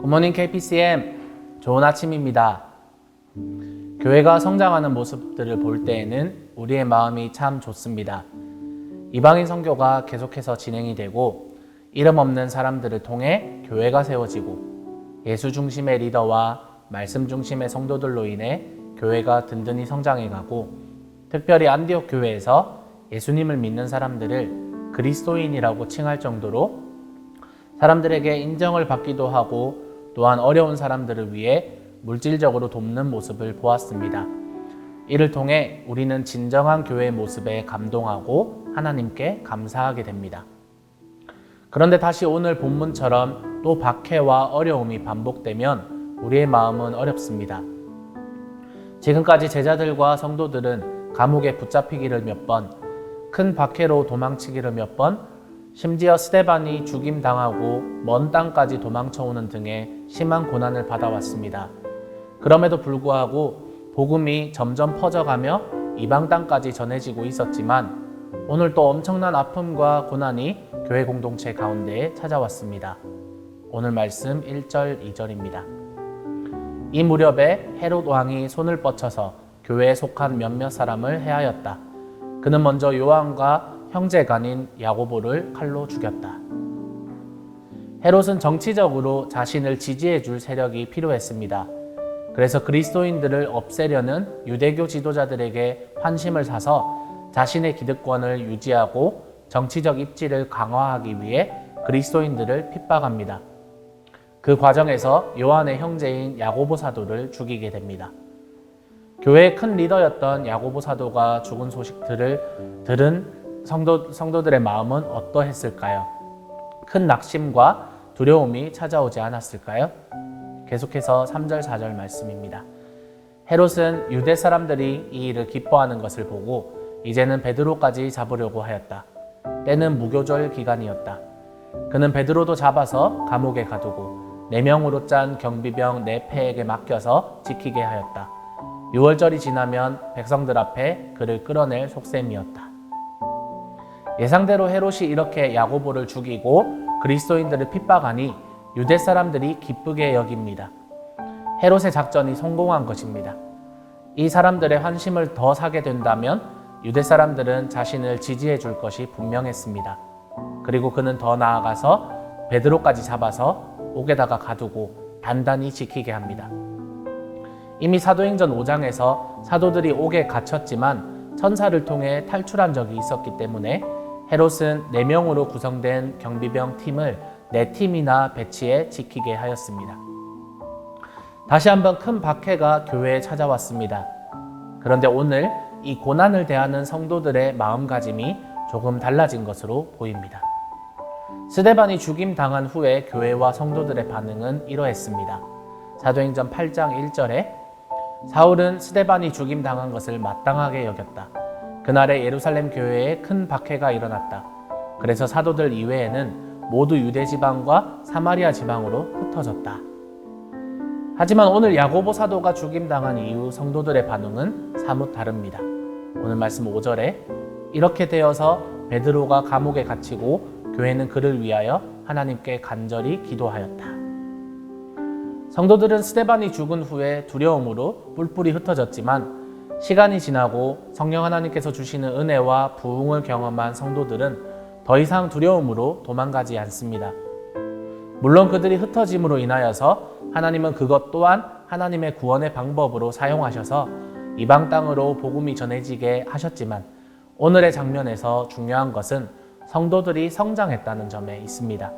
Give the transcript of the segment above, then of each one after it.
굿모닝 KPCM, 좋은 아침입니다. 교회가 성장하는 모습들을 볼 때에는 우리의 마음이 참 좋습니다. 이방인 선교가 계속해서 진행이 되고 이름 없는 사람들을 통해 교회가 세워지고 예수 중심의 리더와 말씀 중심의 성도들로 인해 교회가 든든히 성장해가고 특별히 안디옥 교회에서 예수님을 믿는 사람들을 그리스도인이라고 칭할 정도로 사람들에게 인정을 받기도 하고 또한 어려운 사람들을 위해 물질적으로 돕는 모습을 보았습니다. 이를 통해 우리는 진정한 교회의 모습에 감동하고 하나님께 감사하게 됩니다. 그런데 다시 오늘 본문처럼 또 박해와 어려움이 반복되면 우리의 마음은 어렵습니다. 지금까지 제자들과 성도들은 감옥에 붙잡히기를 몇 번, 큰 박해로 도망치기를 몇 번, 심지어 스데반이 죽임당하고 먼 땅까지 도망쳐오는 등의 심한 고난을 받아왔습니다. 그럼에도 불구하고 복음이 점점 퍼져가며 이방 땅까지 전해지고 있었지만 오늘 또 엄청난 아픔과 고난이 교회 공동체 가운데에 찾아왔습니다. 오늘 말씀 1절, 2절입니다. 이 무렵에 헤롯 왕이 손을 뻗쳐서 교회에 속한 몇몇 사람을 해하였다. 그는 먼저 요한과 형제간인 야고보를 칼로 죽였다. 헤롯은 정치적으로 자신을 지지해 줄 세력이 필요했습니다. 그래서 그리스도인들을 없애려는 유대교 지도자들에게 환심을 사서 자신의 기득권을 유지하고 정치적 입지를 강화하기 위해 그리스도인들을 핍박합니다. 그 과정에서 요한의 형제인 야고보 사도를 죽이게 됩니다. 교회의 큰 리더였던 야고보 사도가 죽은 소식들을 들은 성도들의 마음은 어떠했을까요? 큰 낙심과 두려움이 찾아오지 않았을까요? 계속해서 3절, 4절 말씀입니다. 헤롯은 유대 사람들이 이 일을 기뻐하는 것을 보고 이제는 베드로까지 잡으려고 하였다. 때는 무교절 기간이었다. 그는 베드로도 잡아서 감옥에 가두고 4명으로 짠 경비병 4패에게 맡겨서 지키게 하였다. 6월절이 지나면 백성들 앞에 그를 끌어낼 속셈이었다. 예상대로 헤롯이 이렇게 야고보를 죽이고 그리스도인들을 핍박하니 유대 사람들이 기쁘게 여깁니다. 헤롯의 작전이 성공한 것입니다. 이 사람들의 환심을 더 사게 된다면 유대 사람들은 자신을 지지해 줄 것이 분명했습니다. 그리고 그는 더 나아가서 베드로까지 잡아서 옥에다가 가두고 단단히 지키게 합니다. 이미 사도행전 5장에서 사도들이 옥에 갇혔지만 천사를 통해 탈출한 적이 있었기 때문에 헤롯은 4명으로 구성된 경비병 팀을 4팀이나 배치해 지키게 하였습니다. 다시 한번 큰 박해가 교회에 찾아왔습니다. 그런데 오늘 이 고난을 대하는 성도들의 마음가짐이 조금 달라진 것으로 보입니다. 스데반이 죽임당한 후에 교회와 성도들의 반응은 이러했습니다. 사도행전 8장 1절에 사울은 스데반이 죽임당한 것을 마땅하게 여겼다. 그날에 예루살렘 교회에 큰 박해가 일어났다. 그래서 사도들 이외에는 모두 유대 지방과 사마리아 지방으로 흩어졌다. 하지만 오늘 야고보 사도가 죽임당한 이후 성도들의 반응은 사뭇 다릅니다. 오늘 말씀 5절에 이렇게 되어서 베드로가 감옥에 갇히고 교회는 그를 위하여 하나님께 간절히 기도하였다. 성도들은 스데반이 죽은 후에 두려움으로 뿔뿔이 흩어졌지만 시간이 지나고 성령 하나님께서 주시는 은혜와 부흥을 경험한 성도들은 더 이상 두려움으로 도망가지 않습니다. 물론 그들이 흩어짐으로 인하여서 하나님은 그것 또한 하나님의 구원의 방법으로 사용하셔서 이방 땅으로 복음이 전해지게 하셨지만 오늘의 장면에서 중요한 것은 성도들이 성장했다는 점에 있습니다.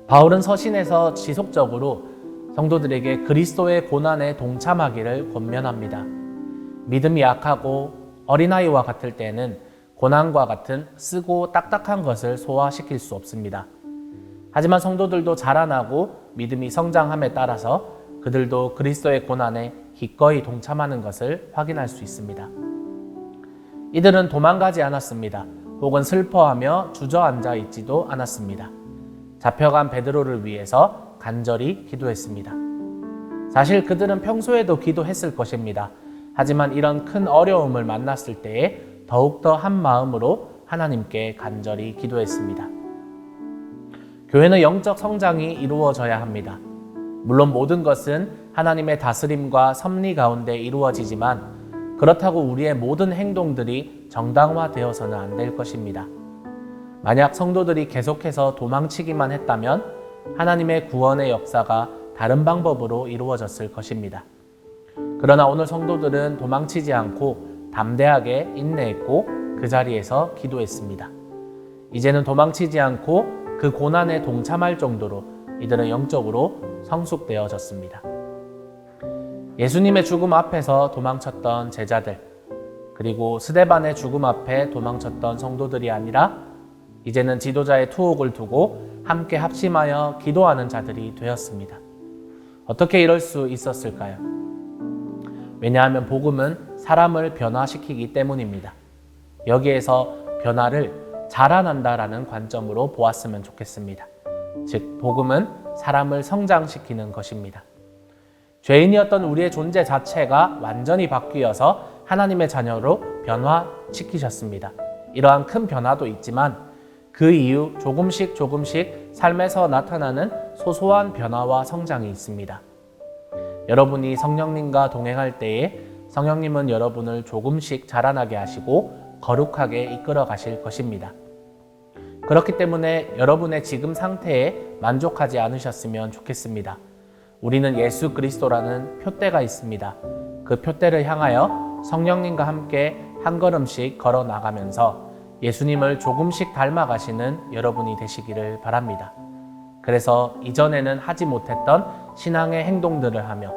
바울은 서신에서 지속적으로 성도들에게 그리스도의 고난에 동참하기를 권면합니다. 믿음이 약하고 어린아이와 같을 때는 고난과 같은 쓰고 딱딱한 것을 소화시킬 수 없습니다. 하지만 성도들도 자라나고 믿음이 성장함에 따라서 그들도 그리스도의 고난에 기꺼이 동참하는 것을 확인할 수 있습니다. 이들은 도망가지 않았습니다. 혹은 슬퍼하며 주저앉아 있지도 않았습니다. 잡혀간 베드로를 위해서 간절히 기도했습니다. 사실 그들은 평소에도 기도했을 것입니다. 하지만 이런 큰 어려움을 만났을 때에 더욱더 한 마음으로 하나님께 간절히 기도했습니다. 교회는 영적 성장이 이루어져야 합니다. 물론 모든 것은 하나님의 다스림과 섭리 가운데 이루어지지만 그렇다고 우리의 모든 행동들이 정당화되어서는 안 될 것입니다. 만약 성도들이 계속해서 도망치기만 했다면 하나님의 구원의 역사가 다른 방법으로 이루어졌을 것입니다. 그러나 오늘 성도들은 도망치지 않고 담대하게 인내했고 그 자리에서 기도했습니다. 이제는 도망치지 않고 그 고난에 동참할 정도로 이들은 영적으로 성숙되어졌습니다. 예수님의 죽음 앞에서 도망쳤던 제자들, 그리고 스데반의 죽음 앞에 도망쳤던 성도들이 아니라 이제는 지도자의 투옥을 두고 함께 합심하여 기도하는 자들이 되었습니다. 어떻게 이럴 수 있었을까요? 왜냐하면 복음은 사람을 변화시키기 때문입니다. 여기에서 변화를 자라난다라는 관점으로 보았으면 좋겠습니다. 즉, 복음은 사람을 성장시키는 것입니다. 죄인이었던 우리의 존재 자체가 완전히 바뀌어서 하나님의 자녀로 변화시키셨습니다. 이러한 큰 변화도 있지만 그 이후 조금씩 삶에서 나타나는 소소한 변화와 성장이 있습니다. 여러분이 성령님과 동행할 때에 성령님은 여러분을 조금씩 자라나게 하시고 거룩하게 이끌어 가실 것입니다. 그렇기 때문에 여러분의 지금 상태에 만족하지 않으셨으면 좋겠습니다. 우리는 예수 그리스도라는 표대가 있습니다. 그 표대를 향하여 성령님과 함께 한 걸음씩 걸어 나가면서 예수님을 조금씩 닮아가시는 여러분이 되시기를 바랍니다. 그래서 이전에는 하지 못했던 신앙의 행동들을 하며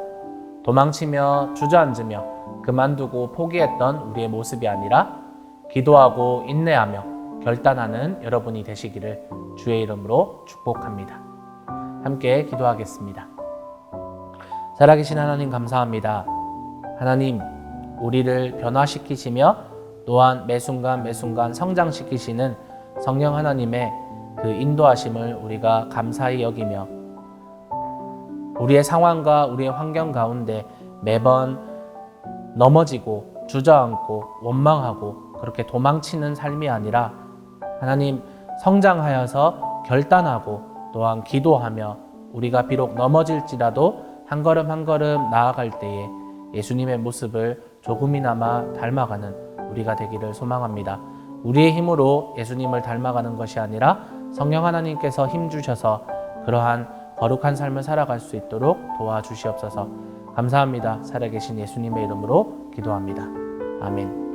도망치며 주저앉으며 그만두고 포기했던 우리의 모습이 아니라 기도하고 인내하며 결단하는 여러분이 되시기를 주의 이름으로 축복합니다. 함께 기도하겠습니다. 살아계신 하나님 감사합니다. 하나님, 우리를 변화시키시며 또한 매 순간 성장시키시는 성령 하나님의 그 인도하심을 우리가 감사히 여기며 우리의 상황과 우리의 환경 가운데 매번 넘어지고 주저앉고 원망하고 그렇게 도망치는 삶이 아니라 하나님 성장하여서 결단하고 또한 기도하며 우리가 비록 넘어질지라도 한 걸음 한 걸음 나아갈 때에 예수님의 모습을 조금이나마 닮아가는 우리가 되기를 소망합니다. 우리의 힘으로 예수님을 닮아가는 것이 아니라 성령 하나님께서 힘 주셔서 그러한 거룩한 삶을 살아갈 수 있도록 도와주시옵소서. 감사합니다. 살아계신 예수님의 이름으로 기도합니다. 아멘.